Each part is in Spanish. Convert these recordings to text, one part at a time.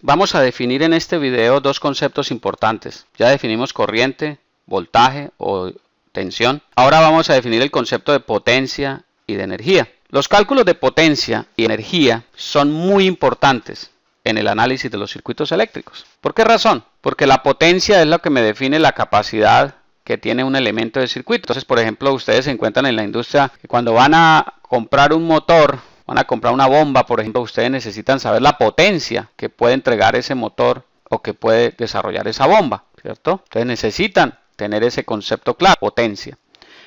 Vamos a definir en este video dos conceptos importantes. Ya definimos corriente, voltaje o tensión. Ahora vamos a definir el concepto de potencia y de energía. Los cálculos de potencia y energía son muy importantes en el análisis de los circuitos eléctricos. ¿Por qué razón? Porque la potencia es lo que me define la capacidad que tiene un elemento de circuito. Entonces, por ejemplo, ustedes se encuentran en la industria que cuando van a comprar un motor, van a comprar una bomba, por ejemplo, ustedes necesitan saber la potencia que puede entregar ese motor o que puede desarrollar esa bomba, ¿cierto? Entonces necesitan tener ese concepto claro, potencia.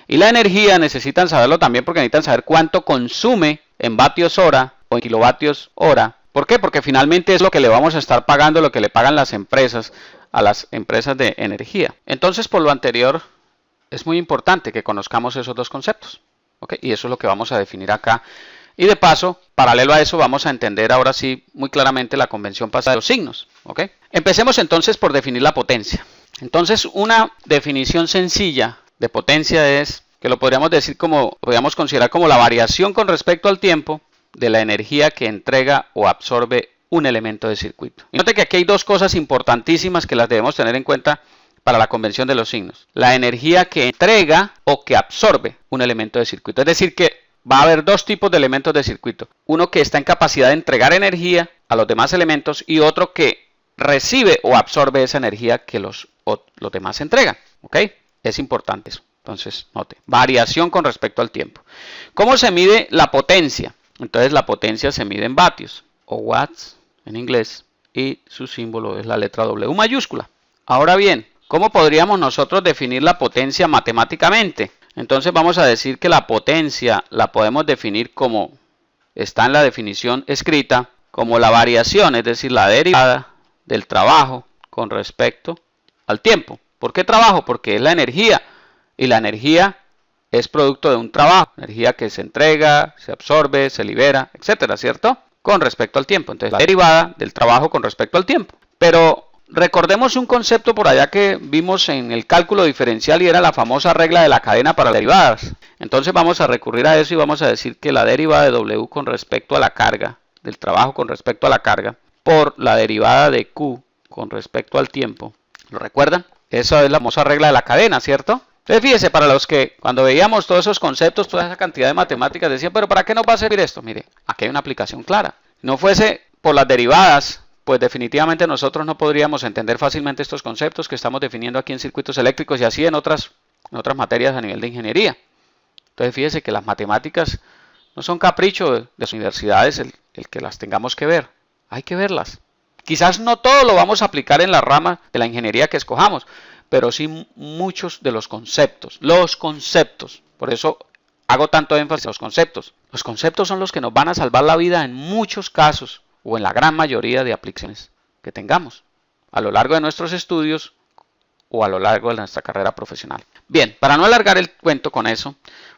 Y la energía necesitan saberlo también porque necesitan saber cuánto consume en vatios hora o en kilovatios hora. ¿Por qué? Porque finalmente es lo que le vamos a estar pagando, lo que le pagan las empresas a las empresas de energía. Entonces, por lo anterior, es muy importante que conozcamos esos dos conceptos, ¿ok? Y eso es lo que vamos a definir acá. Y de paso, paralelo a eso, vamos a entender ahora sí muy claramente la convención pasada de los signos, ¿ok? Empecemos entonces por definir la potencia. Entonces, una definición sencilla de potencia es que lo podríamos decir como, podríamos considerar como la variación con respecto al tiempo de la energía que entrega o absorbe un elemento de circuito. Y note que aquí hay dos cosas importantísimas que las debemos tener en cuenta para la convención de los signos. La energía que entrega o que absorbe un elemento de circuito. Es decir, que va a haber dos tipos de elementos de circuito. Uno que está en capacidad de entregar energía a los demás elementos y otro que recibe o absorbe esa energía que los demás entregan. ¿Ok? Es importante eso. Entonces, note. Variación con respecto al tiempo. ¿Cómo se mide la potencia? Entonces, la potencia se mide en vatios o watts en inglés y su símbolo es la letra W mayúscula. Ahora bien, ¿cómo podríamos nosotros definir la potencia matemáticamente? Entonces vamos a decir que la potencia la podemos definir como está en la definición escrita, como la variación, es decir, la derivada del trabajo con respecto al tiempo. ¿Por qué trabajo? Porque es la energía y la energía es producto de un trabajo, energía que se entrega, se absorbe, se libera, etcétera, ¿cierto? Con respecto al tiempo. Entonces la derivada del trabajo con respecto al tiempo. Pero recordemos un concepto por allá que vimos en el cálculo diferencial y era la famosa regla de la cadena para derivadas. Entonces vamos a recurrir a eso y vamos a decir que la derivada de W con respecto a la carga, del trabajo con respecto a la carga, por la derivada de Q con respecto al tiempo. ¿Lo recuerdan? Esa es la famosa regla de la cadena, ¿cierto? Entonces fíjese, para los que cuando veíamos todos esos conceptos, toda esa cantidad de matemáticas, decían, pero ¿para qué nos va a servir esto? Mire, aquí hay una aplicación clara. Si no fuese por las derivadas, pues definitivamente nosotros no podríamos entender fácilmente estos conceptos que estamos definiendo aquí en circuitos eléctricos y así en otras materias a nivel de ingeniería. Entonces fíjese que las matemáticas no son capricho de las universidades el que las tengamos que ver, hay que verlas. Quizás no todo lo vamos a aplicar en la rama de la ingeniería que escojamos, pero sí muchos de los conceptos. Por eso hago tanto énfasis en los conceptos. Los conceptos son los que nos van a salvar la vida en muchos casos o en la gran mayoría de aplicaciones que tengamos a lo largo de nuestros estudios o a lo largo de nuestra carrera profesional. Bien, para no alargar el cuento con eso,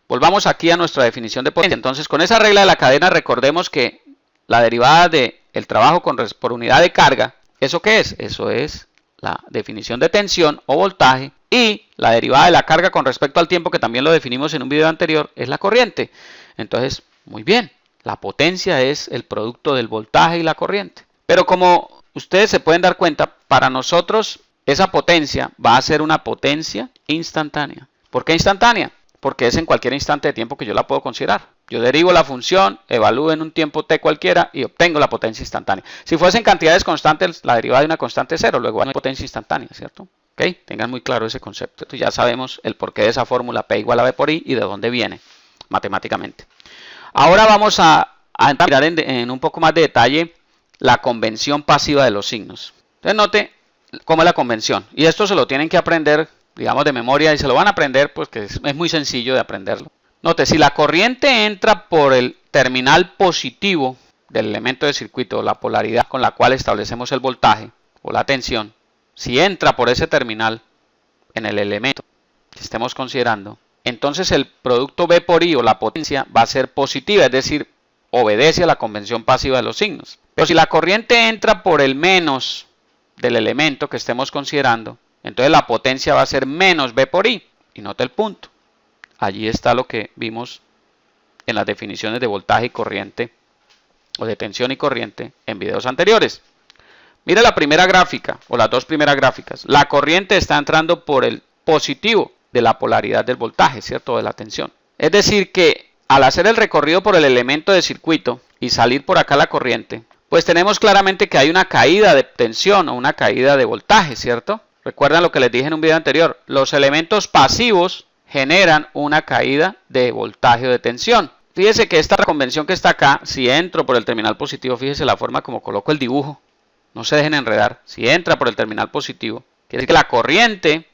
volvamos aquí a nuestra definición de potencia. Entonces, con esa regla de la cadena, recordemos que la derivada del trabajo por unidad de carga, ¿eso qué es? Eso es la definición de tensión o voltaje, y la derivada de la carga con respecto al tiempo, que también lo definimos en un video anterior, es la corriente. Entonces, muy bien, la potencia es el producto del voltaje y la corriente. Pero como ustedes se pueden dar cuenta, para nosotros esa potencia va a ser una potencia instantánea. ¿Por qué instantánea? Porque es en cualquier instante de tiempo que yo la puedo considerar. Yo derivo la función, evalúo en un tiempo t cualquiera y obtengo la potencia instantánea. Si fuesen cantidades constantes, la derivada de una constante es cero, luego hay potencia instantánea, ¿cierto? ¿Ok? Tengan muy claro ese concepto. Entonces ya sabemos el porqué de esa fórmula P igual a V por I y de dónde viene matemáticamente. Ahora vamos a mirar en un poco más de detalle la convención pasiva de los signos. Entonces note cómo es la convención. Y esto se lo tienen que aprender, digamos, de memoria, y se lo van a aprender pues que es muy sencillo de aprenderlo. Note, si la corriente entra por el terminal positivo del elemento de circuito, la polaridad con la cual establecemos el voltaje o la tensión, si entra por ese terminal en el elemento que estemos considerando, entonces el producto V por I o la potencia va a ser positiva, es decir, obedece a la convención pasiva de los signos. Pero si la corriente entra por el menos del elemento que estemos considerando, entonces la potencia va a ser menos V por I. Y note el punto. Allí está lo que vimos en las definiciones de voltaje y corriente, o de tensión y corriente, en videos anteriores. Mira la primera gráfica o las dos primeras gráficas. La corriente está entrando por el positivo de la polaridad del voltaje, ¿cierto? De la tensión. Es decir que al hacer el recorrido por el elemento de circuito y salir por acá la corriente, pues tenemos claramente que hay una caída de tensión o una caída de voltaje, ¿cierto? Recuerdan lo que les dije en un video anterior. Los elementos pasivos generan una caída de voltaje o de tensión. Fíjese que esta convención que está acá, si entro por el terminal positivo, fíjese la forma como coloco el dibujo. No se dejen enredar. Si entra por el terminal positivo, quiere decir que la corriente,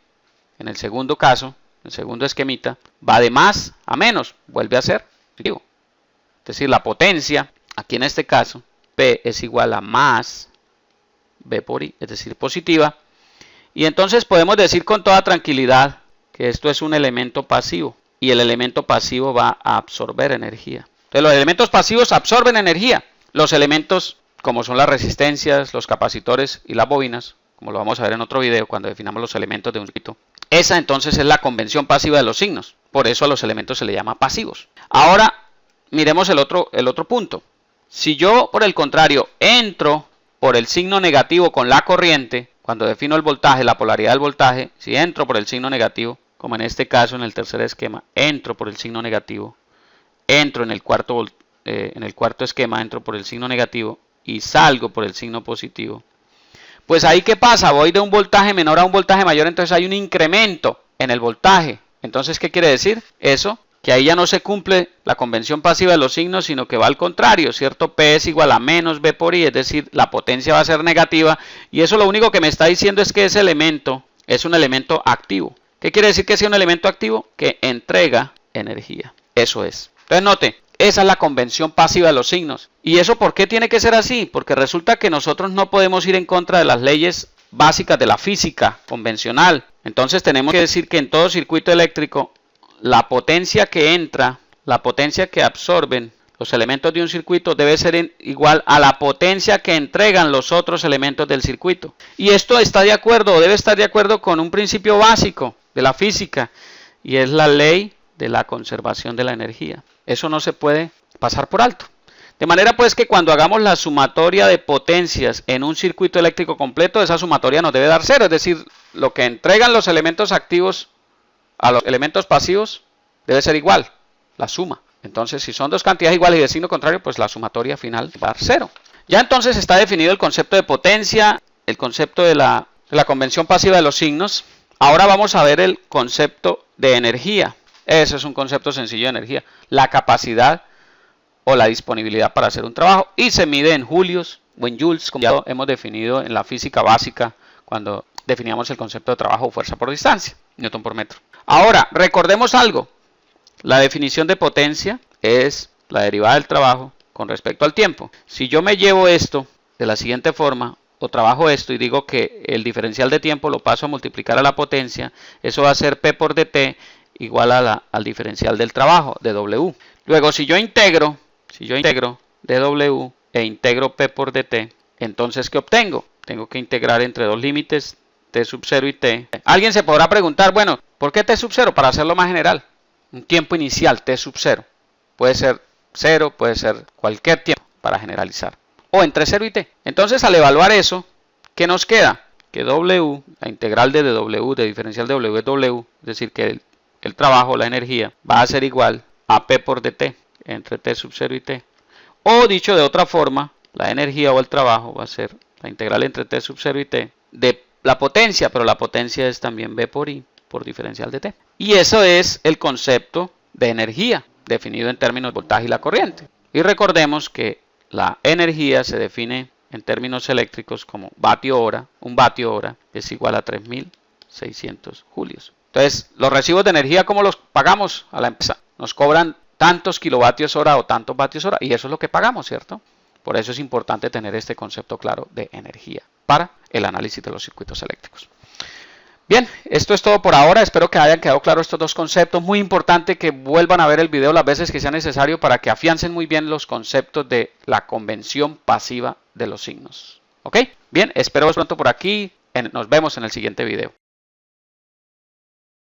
en el segundo caso, el segundo esquemita, va de más a menos, vuelve a ser positivo. Es decir, la potencia, aquí en este caso, P es igual a más V por I, es decir, positiva. Y entonces podemos decir con toda tranquilidad que esto es un elemento pasivo. Y el elemento pasivo va a absorber energía. Entonces los elementos pasivos absorben energía. Los elementos como son las resistencias, los capacitores y las bobinas, como lo vamos a ver en otro video cuando definamos los elementos de un circuito. Esa entonces es la convención pasiva de los signos. Por eso a los elementos se le llama pasivos. Ahora miremos el otro punto. Si yo, por el contrario, entro por el signo negativo con la corriente, cuando defino el voltaje, la polaridad del voltaje, si entro por el signo negativo, como en este caso en el tercer esquema, entro por el signo negativo, entro en el cuarto esquema, entro por el signo negativo y salgo por el signo positivo. Pues ahí, ¿qué pasa? Voy de un voltaje menor a un voltaje mayor, entonces hay un incremento en el voltaje. Entonces, ¿qué quiere decir? Eso, que ahí ya no se cumple la convención pasiva de los signos, sino que va al contrario, ¿cierto? P es igual a menos V por I, es decir, la potencia va a ser negativa, y eso lo único que me está diciendo es que ese elemento es un elemento activo. ¿Qué quiere decir que sea un elemento activo? Que entrega energía. Eso es. Entonces, note, esa es la convención pasiva de los signos. ¿Y eso por qué tiene que ser así? Porque resulta que nosotros no podemos ir en contra de las leyes básicas de la física convencional. Entonces tenemos que decir que en todo circuito eléctrico, la potencia que entra, la potencia que absorben los elementos de un circuito debe ser igual a la potencia que entregan los otros elementos del circuito. Y esto está de acuerdo, o debe estar de acuerdo con un principio básico de la física, y es la ley de la conservación de la energía. Eso no se puede pasar por alto. De manera pues que cuando hagamos la sumatoria de potencias en un circuito eléctrico completo, esa sumatoria nos debe dar cero. Es decir, lo que entregan los elementos activos a los elementos pasivos debe ser igual, la suma. Entonces, si son dos cantidades iguales y de signo contrario, pues la sumatoria final va a dar cero. Ya entonces está definido el concepto de potencia, el concepto de la convención pasiva de los signos. Ahora vamos a ver el concepto de energía. Ese es un concepto sencillo de energía. La capacidad o la disponibilidad para hacer un trabajo. Y se mide en julios o en joules, como ya hemos definido en la física básica cuando definíamos el concepto de trabajo o fuerza por distancia, newton por metro. Ahora, recordemos algo. La definición de potencia es la derivada del trabajo con respecto al tiempo. Si yo me llevo esto de la siguiente forma, o trabajo esto y digo que el diferencial de tiempo lo paso a multiplicar a la potencia, eso va a ser P por dt igual al diferencial del trabajo, de W. Luego, si yo integro dW e integro P por dt, entonces, ¿qué obtengo? Tengo que integrar entre dos límites, T sub 0 y T. Alguien se podrá preguntar, bueno, ¿por qué T sub 0? Para hacerlo más general. Un tiempo inicial, T sub 0. Puede ser 0, puede ser cualquier tiempo para generalizar. O entre 0 y T. Entonces, al evaluar eso, ¿qué nos queda? Que W, la integral de dW, de diferencial de W es W, es decir, que el trabajo, la energía, va a ser igual a P por dt, entre T sub 0 y T. O dicho de otra forma, la energía o el trabajo va a ser la integral entre T sub 0 y T de la potencia, pero la potencia es también V por I, por diferencial de T. Y eso es el concepto de energía, definido en términos de voltaje y la corriente. Y recordemos que la energía se define en términos eléctricos como vatio hora. Un vatio hora es igual a 3600 julios. Entonces, los recibos de energía, ¿cómo los pagamos a la empresa? Nos cobran tantos kilovatios hora o tantos vatios hora, y eso es lo que pagamos, ¿cierto? Por eso es importante tener este concepto claro de energía para el análisis de los circuitos eléctricos. Bien, esto es todo por ahora. Espero que hayan quedado claros estos dos conceptos. Muy importante que vuelvan a ver el video las veces que sea necesario para que afiancen muy bien los conceptos de la convención pasiva de los signos. ¿Ok? Bien, espero pronto por aquí. Nos vemos en el siguiente video.